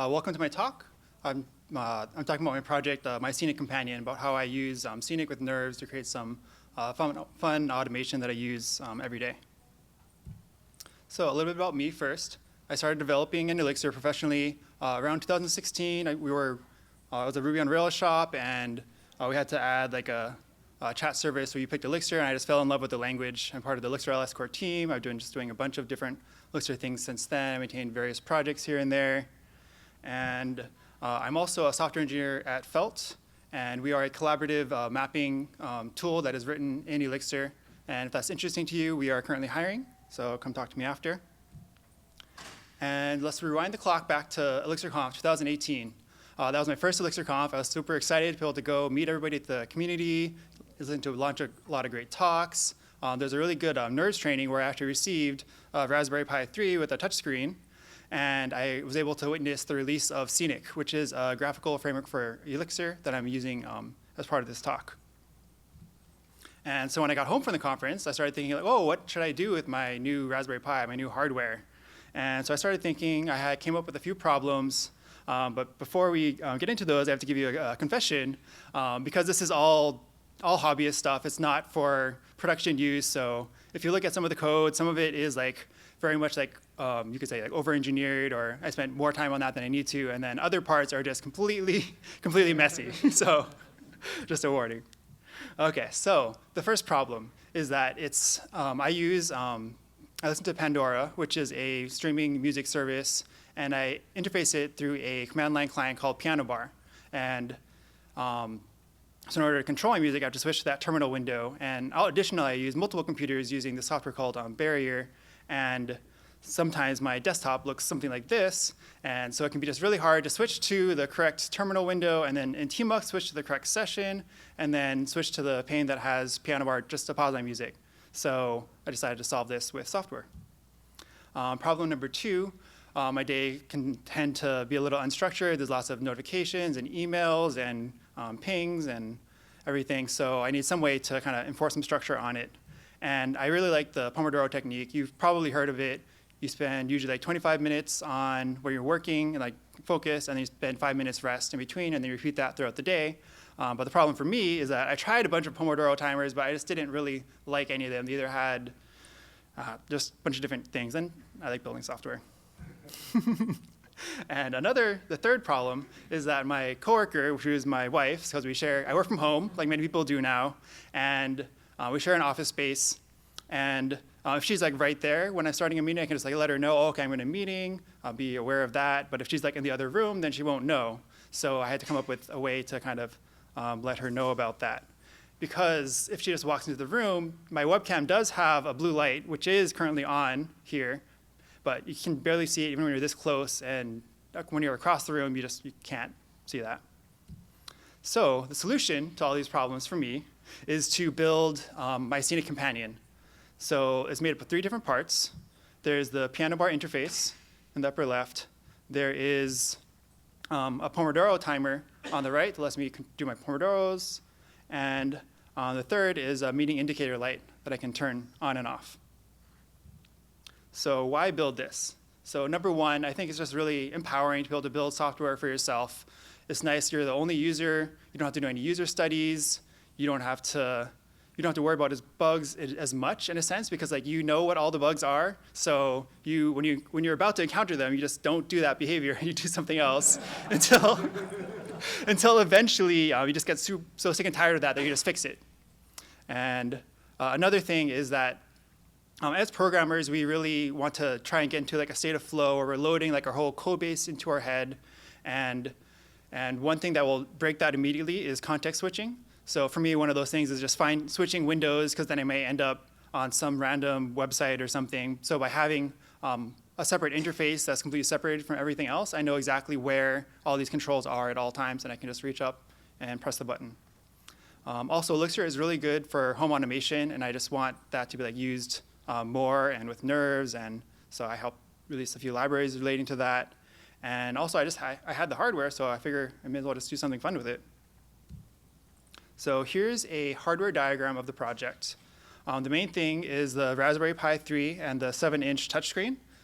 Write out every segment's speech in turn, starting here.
Welcome to my talk. I'm talking about my project, my Scenic Companion, about how I use Scenic with Nerves to create some fun automation that I use every day. So a little bit about me first. I started developing in Elixir professionally around 2016. I was a Ruby on Rails shop, and we had to add like a chat service where you picked Elixir, and I just fell in love with the language. I'm part of the Elixir LS core team. I've been just doing a bunch of different Elixir things since then. I maintained various projects here and there. And I'm also a software engineer at Felt, and we are a collaborative mapping tool that is written in Elixir. And if that's interesting to you, we are currently hiring, so come talk to me after. And let's rewind the clock back to ElixirConf 2018. That was my first ElixirConf. I was super excited to be able to go meet everybody at the community, listen to launch a lot of great talks. There's a really good Nerves training where I actually received a Raspberry Pi 3 with a touchscreen. And I was able to witness the release of Scenic, which is a graphical framework for Elixir that I'm using as part of this talk. And so when I got home from the conference, I started thinking, like, oh, what should I do with my new Raspberry Pi, my new hardware? And so I started thinking, came up with a few problems. But before we get into those, I have to give you a confession. Because this is all hobbyist stuff, it's not for production use. So if you look at some of the code, some of it is like very much like, you could say like over-engineered, or I spent more time on that than I need to, and then other parts are just completely messy. So just a warning. Okay, so the first problem is that I listen to Pandora, which is a streaming music service, and I interface it through a command line client called Piano Bar. And so in order to control my music, I have to switch to that terminal window. And additionally, I use multiple computers using the software called Barrier. And sometimes my desktop looks something like this. And so it can be just really hard to switch to the correct terminal window, and then in Tmux, switch to the correct session, and then switch to the pane that has Piano Bar just to pause my music. So I decided to solve this with software. Problem number two, my day can tend to be a little unstructured. There's lots of notifications and emails and pings and everything. So I need some way to kind of enforce some structure on it. And I really like the Pomodoro technique. You've probably heard of it. You spend usually like 25 minutes on where you're working and like focus, and then you spend 5 minutes rest in between, and then you repeat that throughout the day. But the problem for me is that I tried a bunch of Pomodoro timers, but I just didn't really like any of them. They either had just a bunch of different things, and I like building software. And the third problem is that my coworker, who is my wife, because I work from home, like many people do now, and we share an office space. And if she's like right there when I'm starting a meeting, I can just like let her know, oh, okay, I'm in a meeting, I'll be aware of that. But if she's like in the other room, then she won't know. So I had to come up with a way to kind of let her know about that. Because if she just walks into the room, my webcam does have a blue light, which is currently on here, but you can barely see it even when you're this close, and when you're across the room, you can't see that. So the solution to all these problems for me is to build my Scenic Companion. So it's made up of 3 different parts. There's the Piano Bar interface in the upper left. There is a Pomodoro timer on the right that lets me do my Pomodoros. And the third is a meeting indicator light that I can turn on and off. So why build this? So number one, I think it's just really empowering to be able to build software for yourself. It's nice you're the only user. You don't have to do any user studies. You don't have to worry about bugs as much in a sense, because like you know what all the bugs are. So when you're about to encounter them, you just don't do that behavior. You do something else until eventually you just get so sick and tired of that you just fix it. And another thing is that as programmers, we really want to try and get into like a state of flow where we're loading like our whole code base into our head. And one thing that will break that immediately is context switching. So for me, one of those things is just switching windows, because then I may end up on some random website or something. So by having a separate interface that's completely separated from everything else, I know exactly where all these controls are at all times, and I can just reach up and press the button. Also, Elixir is really good for home automation, and I just want that to be like used more and with Nerves, and so I helped release a few libraries relating to that. And also, I had the hardware, so I figure I may as well just do something fun with it. So here's a hardware diagram of the project. The main thing is the Raspberry Pi 3 and the 7-inch touchscreen.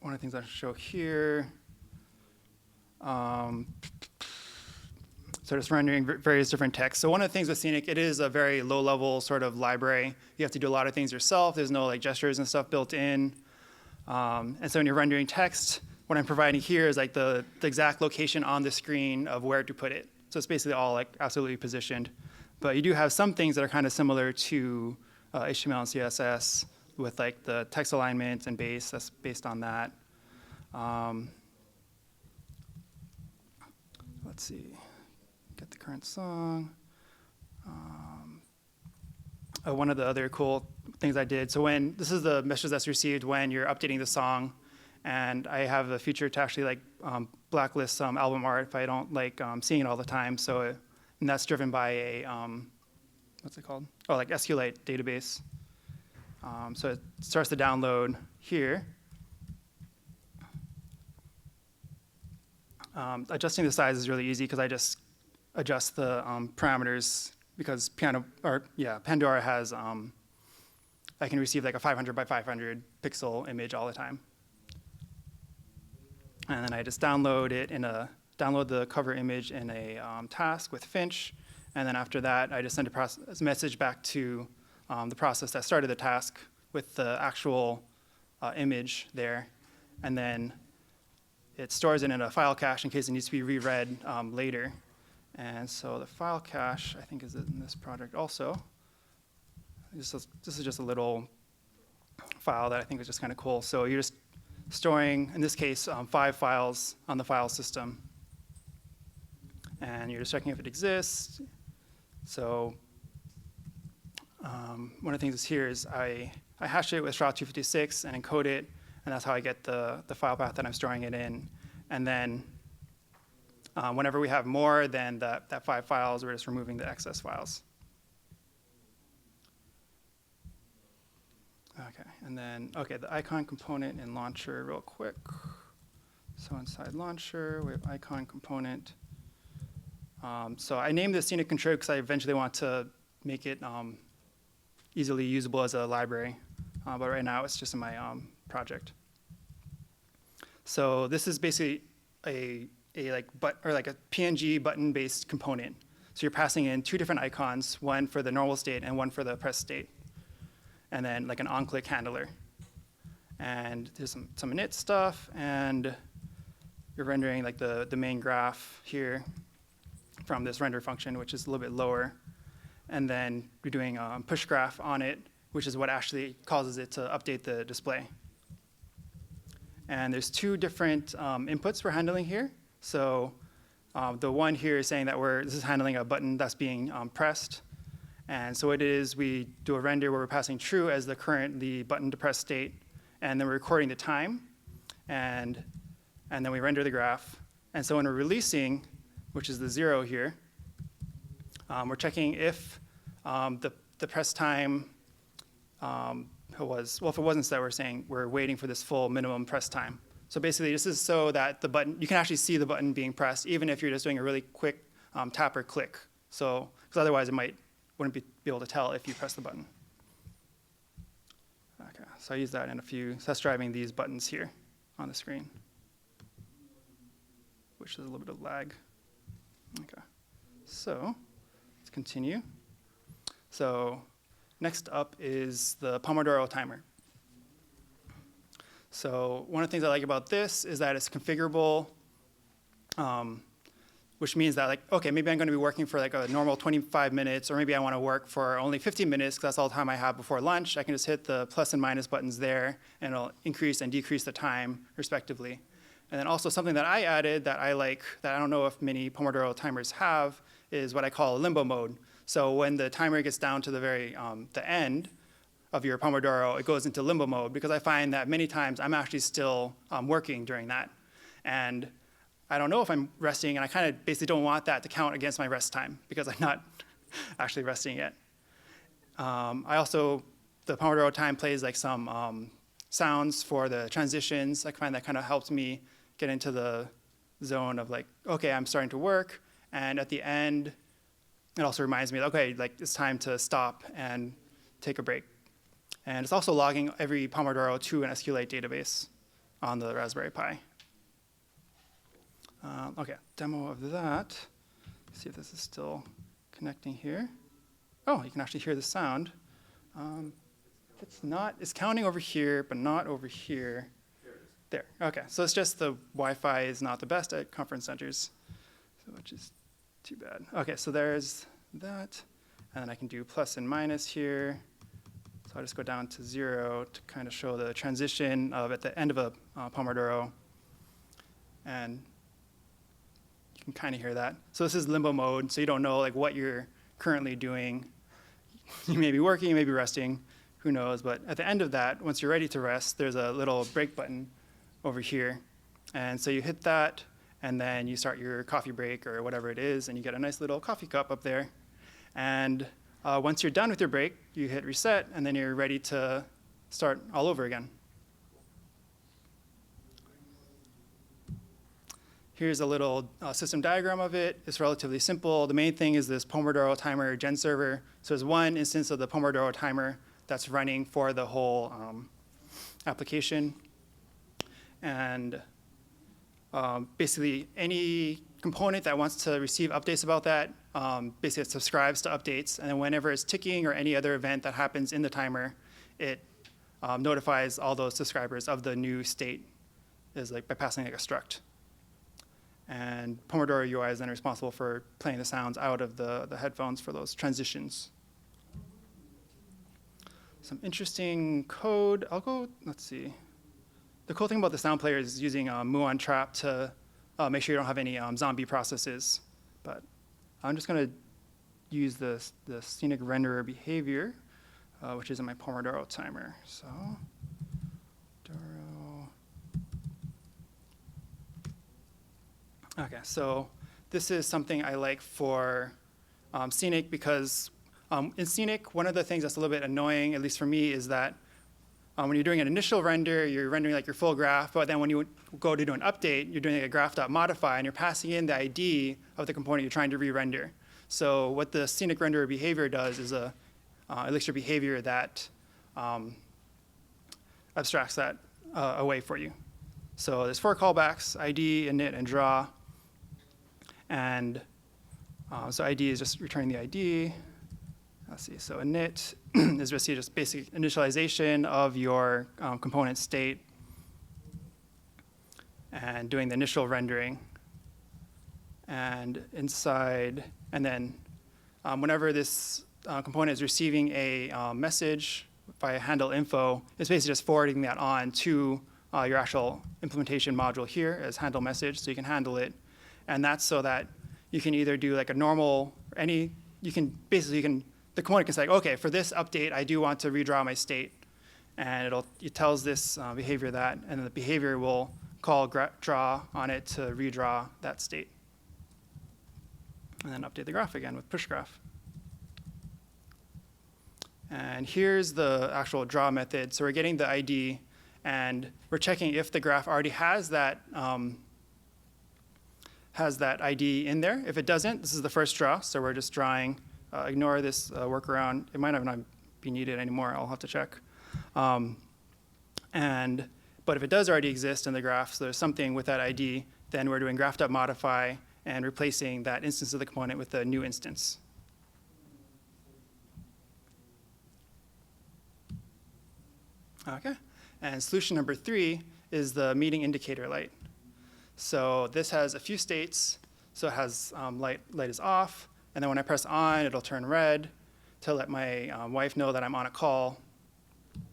one of the things I show here. So just rendering various different texts. So one of the things with Scenic, it is a very low-level sort of library. You have to do a lot of things yourself. There's no like gestures and stuff built in. And so when you're rendering text, what I'm providing here is like the exact location on the screen of where to put it. So it's basically all like absolutely positioned. But you do have some things that are kind of similar to HTML and CSS with like the text alignment and base. That's based on that. Let's see. Get the current song. One of the other cool things I did, so this is the message that's received when you're updating the song, and I have a feature to actually like blacklist some album art if I don't like seeing it all the time. So, and that's driven by a, what's it called? Oh, like SQLite database. So it starts to download here. Adjusting the size is really easy because I just adjust the parameters because Pandora has, I can receive like a 500 by 500 pixel image all the time. And then I just download the cover image in a task with Finch. And then after that, I just send a message back to the process that started the task with the actual image there. And then it stores it in a file cache in case it needs to be reread later. And so the file cache, I think, is in this project also. This is just a little file that I think is just kind of cool. So you're just storing, in this case, 5 files on the file system. And you're just checking if it exists. So one of the things is here is I hash it with SHA-256 and encode it, and that's how I get the file path that I'm storing it in. And then whenever we have more than that 5 files, we're just removing the excess files. Okay, and then, the icon component in Launcher real quick. So inside Launcher, we have icon component. So I named this Scenic Control because I eventually want to make it easily usable as a library. But right now, it's just in my project. So this is basically a PNG button-based component. So you're passing in 2 different icons, one for the normal state and one for the press state, and then like an on-click handler. And there's some init stuff, and you're rendering like the main graph here from this render function, which is a little bit lower. And then you're doing push graph on it, which is what actually causes it to update the display. And there's 2 different inputs we're handling here. So the one here is saying that this is handling a button that's being pressed. And so it is, we do a render where we're passing true as the button to press state, and then we're recording the time, and then we render the graph. And so when we're releasing, which is the 0 here, we're checking if the press time if it wasn't set, we're saying we're waiting for this full minimum press time. So basically, this is so that the button, you can actually see the button being pressed, even if you're just doing a really quick tap or click. So, because otherwise it wouldn't be able to tell if you press the button. Okay, so I use that in a few. So that's driving these buttons here on the screen, which is a little bit of lag. Okay, so let's continue. So next up is the Pomodoro Timer. So one of the things I like about this is that it's configurable, which means that, like, okay, maybe I'm going to be working for like a normal 25 minutes, or maybe I want to work for only 15 minutes because that's all the time I have before lunch. I can just hit the plus and minus buttons there, and it'll increase and decrease the time respectively. And then also something that I added that I like, that I don't know if many Pomodoro timers have, is what I call a limbo mode. So when the timer gets down to the very the end of your Pomodoro, it goes into limbo mode, because I find that many times I'm actually still working during that. And I don't know if I'm resting, and I kind of basically don't want that to count against my rest time, because I'm not actually resting yet. The Pomodoro time plays like some sounds for the transitions. I find that kind of helps me get into the zone of like, okay, I'm starting to work, and at the end, it also reminds me, okay, like it's time to stop and take a break. And it's also logging every Pomodoro to an SQLite database. on the Raspberry Pi. OK, demo of that. See if this is still connecting here. Oh, you can actually hear the sound. It's not. It's counting over here, but not over here. There. OK, so it's just the Wi-Fi is not the best at conference centers, which is too bad. OK, so there's that. And then I can do plus and minus here. So I'll just go down to 0 to kind of show the transition of at the end of a Pomodoro. And you can kind of hear that. So this is limbo mode, so you don't know like what you're currently doing. You may be working, you may be resting, who knows. But at the end of that, once you're ready to rest, there's a little break button over here. And so you hit that, and then you start your coffee break or whatever it is, and you get a nice little coffee cup up there. And once you're done with your break, you hit reset, and then you're ready to start all over again. Here's a little system diagram of it. It's relatively simple. The main thing is this Pomodoro Timer gen server. So there's one instance of the Pomodoro Timer that's running for the whole application. And basically, any component that wants to receive updates about that, basically it subscribes to updates. And then whenever it's ticking or any other event that happens in the timer, it notifies all those subscribers of the new state is like by passing like a struct. And Pomodoro UI is then responsible for playing the sounds out of the headphones for those transitions. Some interesting code. Let's see. The cool thing about the sound player is using Muon Trap to make sure you don't have any zombie processes. But I'm just going to use the Scenic Renderer behavior, which is in my Pomodoro timer. So, OK, so this is something I like for Scenic because in Scenic, one of the things that's a little bit annoying, at least for me, is that when you're doing an initial render, you're rendering like your full graph. But then when you go to do an update, you're doing like a graph.modify, and you're passing in the ID of the component you're trying to re-render. So what the Scenic Renderer behavior does is a Elixir behavior that abstracts that away for you. So there's 4 callbacks: ID, init, and draw. And so ID is just returning the ID. Let's see. So init is just basic initialization of your component state and doing the initial rendering. And inside, and then whenever this component is receiving a message via handle info, it's basically just forwarding that on to your actual implementation module here as handle message, so you can handle it. And that's so that you can either do like a normal, the component can say, OK, for this update, I do want to redraw my state. And it tells this behavior that, and the behavior will call draw on it to redraw that state. And then update the graph again with pushGraph. And here's the actual draw method. So we're getting the ID, and we're checking if the graph already has that ID in there. If it doesn't, this is the first draw, so we're just drawing. Ignore this workaround. It might not be needed anymore. I'll have to check. But if it does already exist in the graph, so there's something with that ID, then we're doing graph.modify and replacing that instance of the component with a new instance. OK. And solution number 3 is the meeting indicator light. So this has a few states. So it has light is off. And then when I press on, it'll turn red to let my wife know that I'm on a call.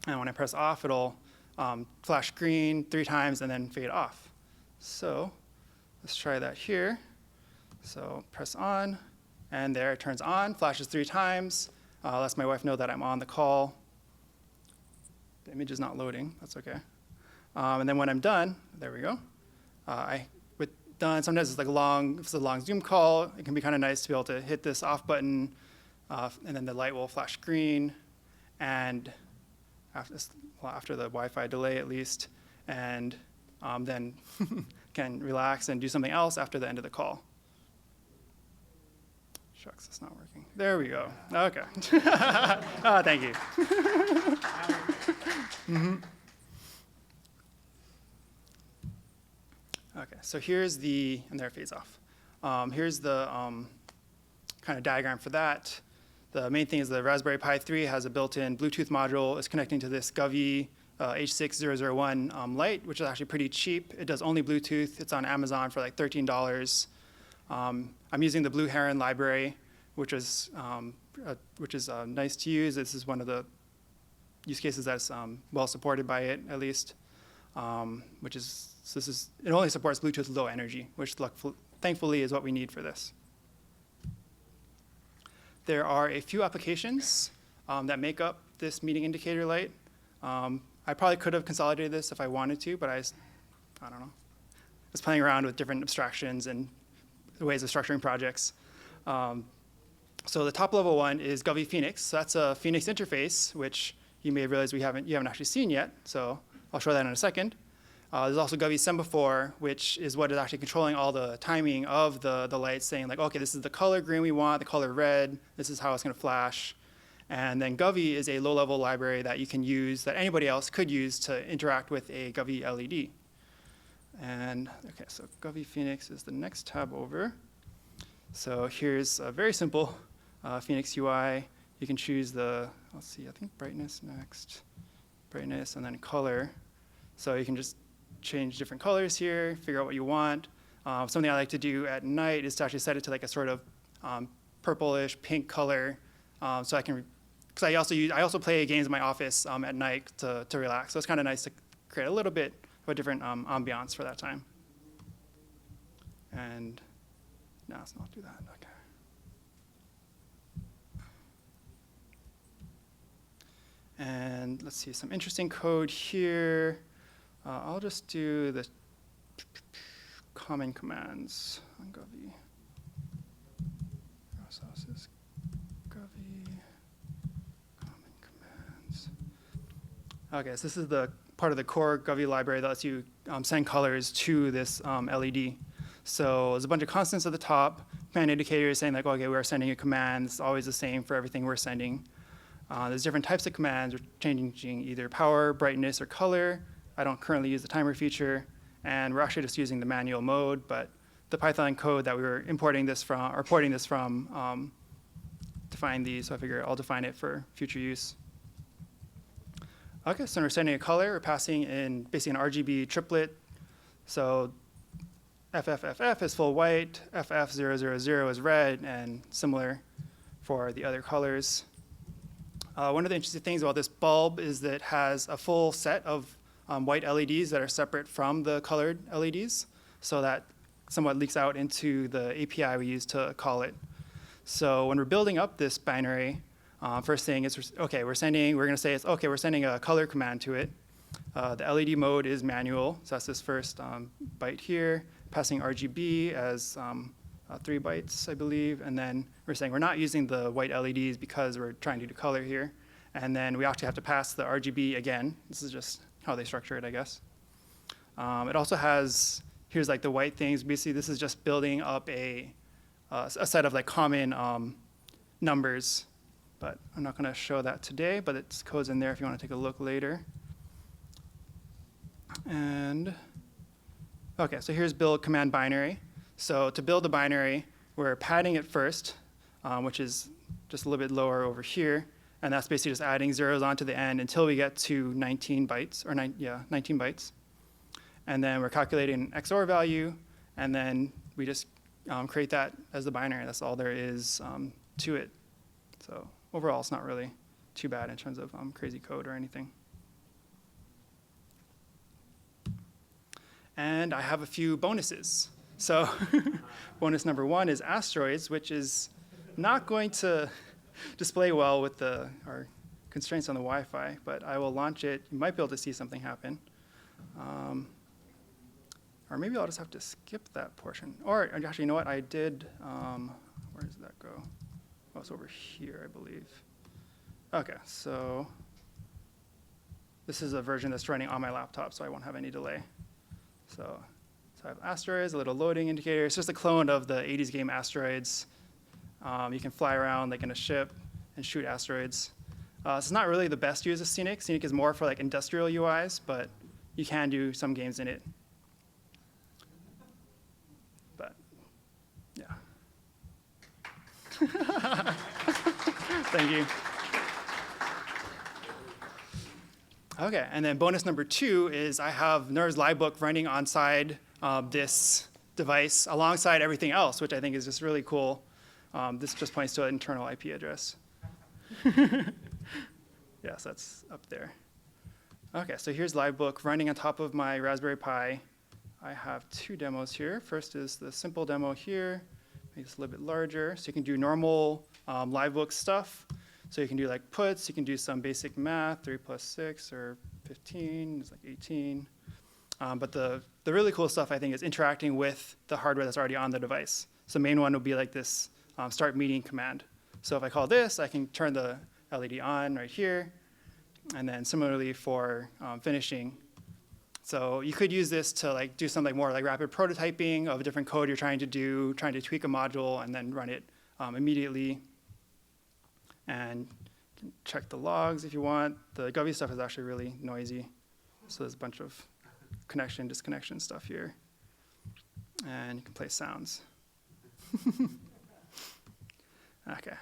And when I press off, it'll flash green 3 times and then fade off. So let's try that here. So press on, and there it turns on, flashes 3 times, lets my wife know that I'm on the call. The image is not loading. That's OK. And then when I'm done, there we go. Done. Sometimes it's like if it's a long Zoom call, it can be kind of nice to be able to hit this off button, and then the light will flash green, and after the Wi-Fi delay at least, and then can relax and do something else after the end of the call. Shucks, it's not working. There we go. OK. Thank you. so here's the, and there it fades off. Here's the kind of diagram for that. The main thing is the Raspberry Pi 3 has a built-in Bluetooth module. It's connecting to this Govee H6001 Lite, which is actually pretty cheap. It does only Bluetooth. It's on Amazon for like $13. I'm using the BlueHeron library, which is nice to use. This is one of the use cases that's well supported by it, at least. It only supports Bluetooth low energy, which thankfully is what we need for this. There are a few applications that make up this meeting indicator light. I probably could have consolidated this if I wanted to, but I don't know. I was playing around with different abstractions and ways of structuring projects. So the top level one is Govee Phoenix. So that's a Phoenix interface, which you may realize you haven't actually seen yet. So I'll show that in a second. There's also Govee Semaphore, which is what is actually controlling all the timing of the lights, saying like, okay, this is the color green we want, the color red, this is how it's going to flash. And then Govee is a low-level library that you can use, that anybody else could use to interact with a Govee LED. And okay, so Govee Phoenix is the next tab over. So here's a very simple Phoenix UI. You can choose the, let's see, I think brightness next, brightness, and then color. So you can just change different colors here, figure out what you want. Something I like to do at night is to actually set it to like a sort of purplish pink color, so I can, because I also play games in my office at night to relax. So it's kind of nice to create a little bit of a different ambiance for that time. And no, let's not do that. Okay. And let's see, some interesting code here. I'll just do the common commands on Govee. Processes, Govee, common commands. Okay, so this is the part of the core Govee library that lets you send colors to this LED. So there's a bunch of constants at the top, command indicators saying like, okay, we're sending a command. It's always the same for everything we're sending. There's different types of commands. We're changing either power, brightness, or color. I don't currently use the timer feature, and we're actually just using the manual mode, but the Python code that we were importing this from, or porting this from, defined these, so I figure I'll define it for future use. Okay, so we're sending a color. We're passing in basically an RGB triplet. So FFFF is full white, FF000 is red, and similar for the other colors. One of the interesting things about this bulb is that it has a full set of white LEDs that are separate from the colored LEDs, so that somewhat leaks out into the API we use to call it. So when we're building up this binary, first thing is, okay, we're going to say it's, okay, we're sending a color command to it. The LED mode is manual, so that's this first byte here, passing RGB as 3 bytes, I believe, and then we're saying we're not using the white LEDs because we're trying to do color here. And then we actually have to pass the RGB again. This is just how they structure it, I guess. It also has, here's like the white things. Basically, this is just building up a set of like common numbers. But I'm not going to show that today, but it's code's in there if you want to take a look later. And okay, so here's build command binary. So to build the binary, we're padding it first, which is just a little bit lower over here. And that's basically just adding zeros onto the end until we get to 19 bytes, or 19 bytes. And then we're calculating an XOR value, and then we just create that as the binary. That's all there is to it. So overall, it's not really too bad in terms of crazy code or anything. And I have a few bonuses. So bonus number 1 is asteroids, which is not going to display well with our constraints on the Wi-Fi, but I will launch it. You might be able to see something happen. Or maybe I'll just have to skip that portion. Or actually, you know what? I did, where does that go? Oh, it's over here, I believe. OK, so this is a version that's running on my laptop, so I won't have any delay. So I have asteroids, a little loading indicator. It's just a clone of the 80s game Asteroids. You can fly around like in a ship and shoot asteroids. So it's not really the best use of Scenic. Scenic is more for like industrial UIs, but you can do some games in it. Thank you. Okay, and then bonus number 2 is I have Nerves Livebook running on this device alongside everything else, which I think is just really cool. This just points to an internal IP address. Yes, that's up there. Okay, so here's Livebook running on top of my Raspberry Pi. I have 2 demos here. First is the simple demo here. Make this a little bit larger. So you can do normal Livebook stuff. So you can do like puts, you can do some basic math, 3 plus 6 or 15 is like 18. But the really cool stuff, I think, is interacting with the hardware that's already on the device. So the main one would be like this start meeting command. So if I call this, I can turn the LED on right here. And then similarly for finishing. So you could use this to like do something more like rapid prototyping of a different code you're trying to do, trying to tweak a module, and then run it immediately. And you can check the logs if you want. The Govy stuff is actually really noisy. So there's a bunch of connection, disconnection stuff here. And you can play sounds. Okay.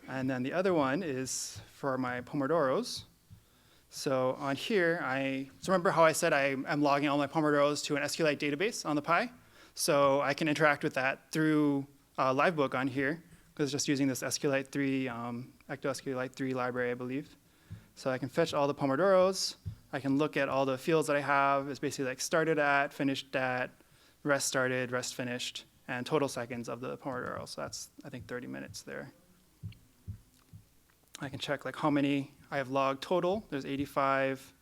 And then the other one is for my Pomodoros. So on here, so remember how I said I'm logging all my Pomodoros to an SQLite database on the Pi? So I can interact with that through Livebook on here, because it's just using this SQLite 3, EctoSQLite 3 library, I believe. So I can fetch all the Pomodoros. I can look at all the fields that I have. It's basically like started at, finished at, rest started, rest finished, and total seconds of the Pomodoro. So that's, I think, 30 minutes there. I can check like how many I have logged total. There's 85.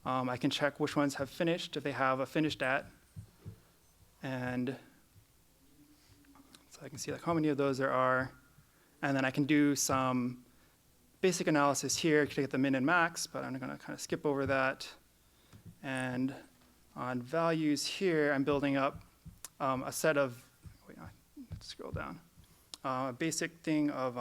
I can check which ones have finished, if they have a finished at. And so I can see like how many of those there are. And then I can do some basic analysis here to get the min and max, but I'm going to kind of skip over that. And on values here, I'm building up a set of, wait, let's scroll down, a basic thing of,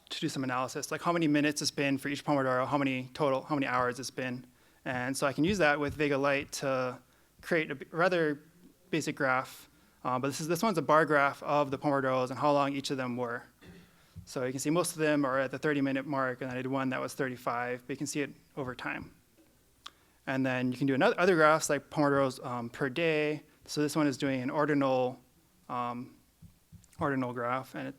to do some analysis, like how many minutes it's been for each Pomodoro, how many hours it's been. And so I can use that with Vega Lite to create a rather basic graph. But this one's a bar graph of the Pomodoros and how long each of them were. So you can see most of them are at the 30-minute mark, and then I did one that was 35, but you can see it over time. And then you can do other graphs like Pomodoros per day. So this one is doing an ordinal graph, and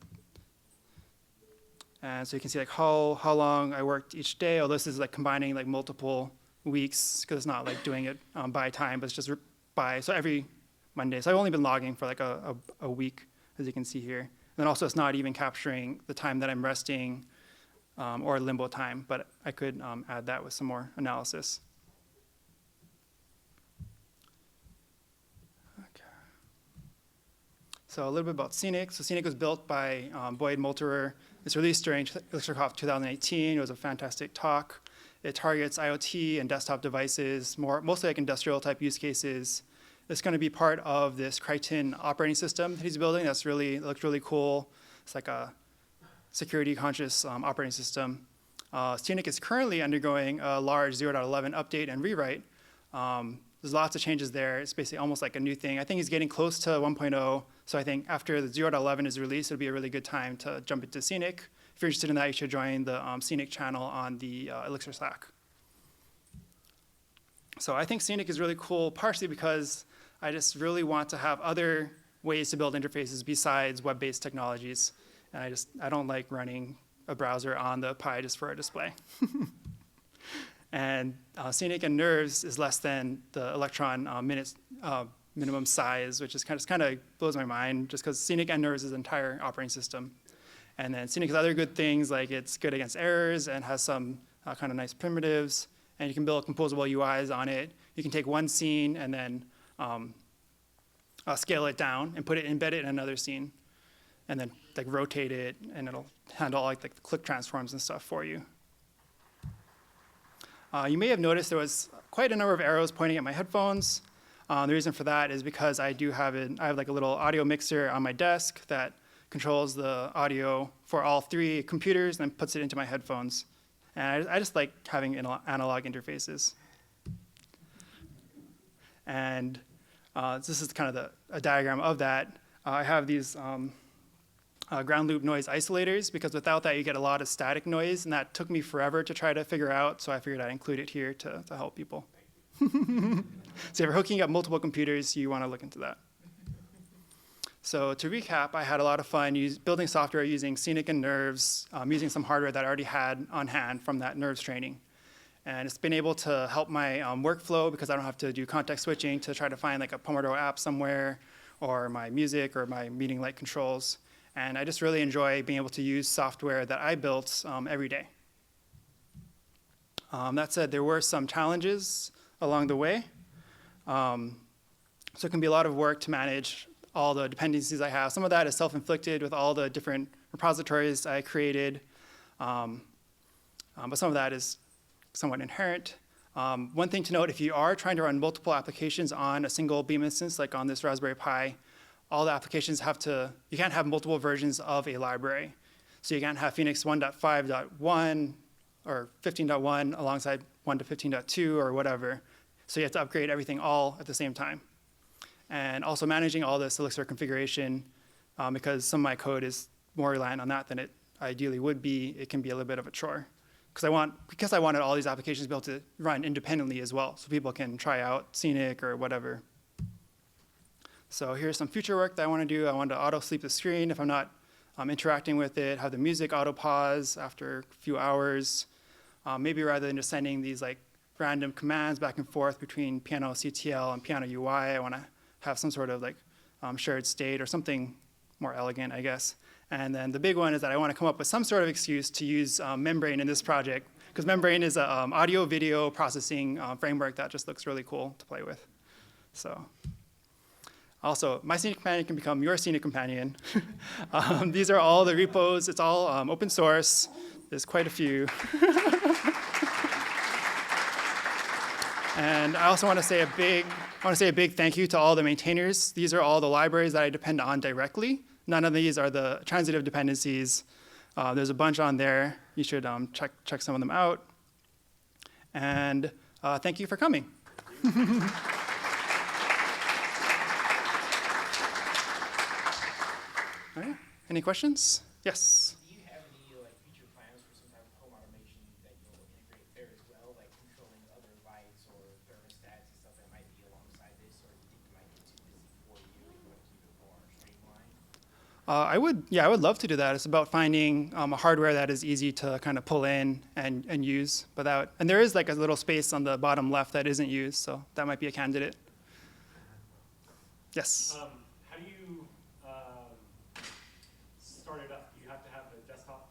so you can see like how long I worked each day. Although this is like combining like multiple weeks, because it's not like doing it by time, but it's just so every Monday. So I've only been logging for like a week, as you can see here. And then also it's not even capturing the time that I'm resting or limbo time, but I could add that with some more analysis. Okay. So a little bit about Scenic. So Scenic was built by Boyd Molterer. It's released during ElixirConf 2018. It was a fantastic talk. It targets IoT and desktop devices, mostly like industrial type use cases. It's going to be part of this Crichton operating system that he's building. It looks really cool. It's like a security conscious operating system. Scenic is currently undergoing a large 0.11 update and rewrite. There's lots of changes there. It's basically almost like a new thing. I think he's getting close to 1.0. So I think after the 0.11 is released, it'll be a really good time to jump into Scenic. If you're interested in that, you should join the Scenic channel on the Elixir Slack. So I think Scenic is really cool, partially because I just really want to have other ways to build interfaces besides web-based technologies. And I don't like running a browser on the Pi just for a display. And Scenic and Nerves is less than the Electron minimum size, which is kind of blows my mind, just because Scenic and Nerves is an entire operating system. And then Scenic has other good things, like it's good against errors and has some kind of nice primitives. And you can build composable UIs on it. You can take one scene and then scale it down and embed it in another scene, and then like rotate it, and it'll handle like the click transforms and stuff for you. You may have noticed there was quite a number of arrows pointing at my headphones. The reason for that is because I have like a little audio mixer on my desk that controls the audio for all 3 computers and then puts it into my headphones. And I just like having analog interfaces. And This is kind of a diagram of that. I have these ground loop noise isolators, because without that you get a lot of static noise, and that took me forever to try to figure out, so I figured I'd include it here to help people. So if you're hooking up multiple computers, you want to look into that. So to recap, I had a lot of fun building software using Scenic and Nerves, using some hardware that I already had on hand from that Nerves training. And it's been able to help my workflow, because I don't have to do context switching to try to find like a Pomodoro app somewhere, or my music, or my meeting light controls. And I just really enjoy being able to use software that I built every day. That said, there were some challenges along the way. So it can be a lot of work to manage all the dependencies I have. Some of that is self-inflicted with all the different repositories I created. But some of that is somewhat inherent. One thing to note, if you are trying to run multiple applications on a single Beam instance, like on this Raspberry Pi, all the applications you can't have multiple versions of a library. So you can't have Phoenix 1.5.1 or 15.1 alongside 1.15.2 or whatever. So you have to upgrade everything all at the same time. And also managing all this Elixir configuration, because some of my code is more reliant on that than it ideally would be, it can be a little bit of a chore. Because I wanted all these applications to be able to run independently as well, so people can try out Scenic or whatever. So here's some future work that I want to do. I want to auto-sleep the screen if I'm not interacting with it, have the music auto-pause after a few hours. Maybe rather than just sending these like random commands back and forth between piano CTL and piano UI, I want to have some sort of like shared state or something more elegant, I guess. And then the big one is that I want to come up with some sort of excuse to use Membrane in this project, because Membrane is an audio-video processing framework that just looks really cool to play with. So, also, my Scenic Companion can become your Scenic Companion. These are all the repos. It's all open source. There's quite a few. And I also want to say a big thank you to all the maintainers. These are all the libraries that I depend on directly. None of these are the transitive dependencies. There's a bunch on there. You should check some of them out. And thank you for coming. All right. Any questions? Yes. Do you have any future plans for some type of home automation that you'll integrate there as well, like controlling other lights or thermostats and stuff that might be alongside this, or do you think it might get too busy for you if you want to keep it more streamlined? I would love to do that. It's about finding a hardware that is easy to kind of pull in and use without, and there is like a little space on the bottom left that isn't used, so that might be a candidate. Yes. How do you start it up? Do you have to have the desktop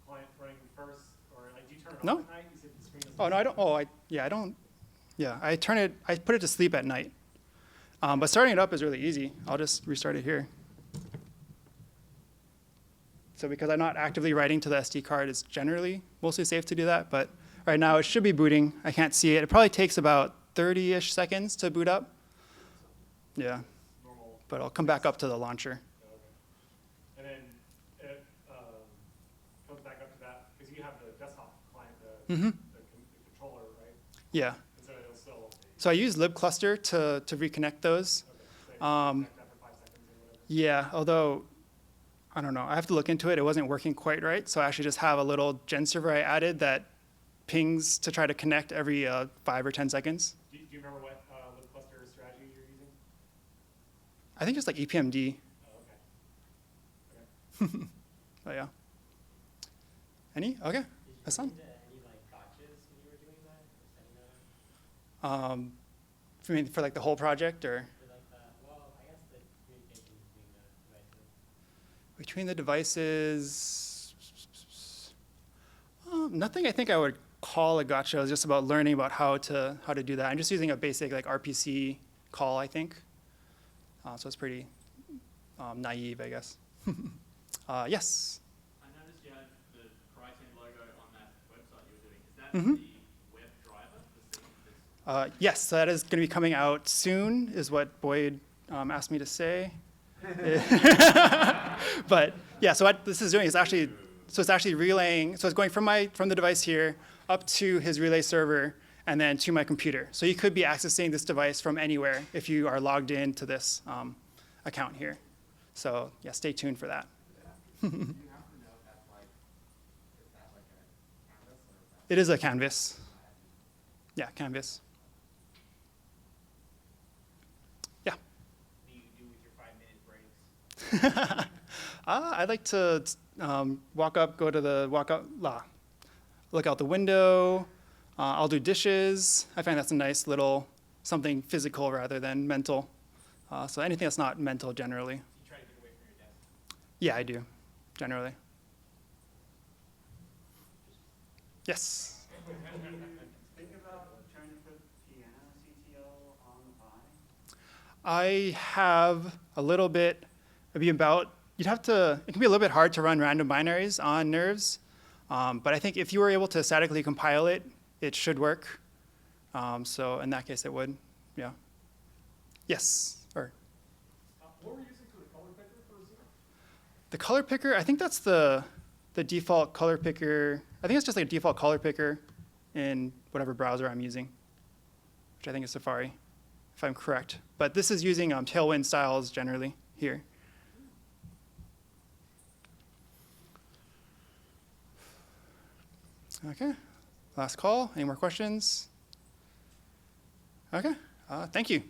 client running first, or like, do you turn it No. off at night? You said the screen doesn't. Oh, no, I don't. Oh, I don't. Yeah, I put it to sleep at night. But starting it up is really easy. I'll just restart it here. So because I'm not actively writing to the SD card, it's generally mostly safe to do that. But right now, it should be booting. I can't see it. It probably takes about 30-ish seconds to boot up. Yeah. Normal. But I'll come back up to the launcher. Oh, okay. And then it comes back up to that, because you have the desktop client, the controller, right? Yeah. And so it'll still. So I use libcluster to reconnect those. Okay. So you connect that for 5 seconds or whatever. Yeah, although, I don't know. I have to look into it. It wasn't working quite right. So I actually just have a little gen server I added that pings to try to connect every 5 or 10 seconds. Do you remember what libcluster strategy you're using? I think it's like EPMD. Oh, okay. But yeah. Any? Okay. Hassan? Did you run into any gotchas when you were doing that, or setting that up? For me, for like the whole project, or? Or I guess the communication between the devices. Nothing I think I would call a gotcha. It's just about learning about how to do that. I'm just using a basic like RPC call, I think. So it's pretty naive, I guess. Yes. I noticed you had the Crytan logo on that website you were doing. Is that the web driver? Yes, so that is going to be coming out soon, is what Boyd asked me to say. But yeah, so what this is doing is actually relaying. So it's going from the device here up to his relay server, and then to my computer. So you could be accessing this device from anywhere if you are logged into this account here. So yeah, stay tuned for that. Do you happen to know if that's like, is that like a canvas or is that? It is a canvas. Yeah, canvas. Yeah. What do you do with your 5-minute breaks? I'd like to walk up, go to the look out the window. I'll do dishes. I find that's a nice little something physical rather than mental. So anything that's not mental generally. Do you try to get away from your desk? Yeah, I do, generally. Yes. Think about trying to put piano CTL on the Pi. I have a little bit, maybe about, it can be a little bit hard to run random binaries on nerves, but I think if you were able to statically compile it, it should work. So in that case, it would, yeah. Yes, or What were you using for the color picker for Zoom? the color picker, I think that's the default color picker. I think it's just like a default color picker in whatever browser I'm using, which I think is Safari, if I'm correct. But this is using Tailwind styles generally here. Okay, last call. Any more questions? Okay, thank you.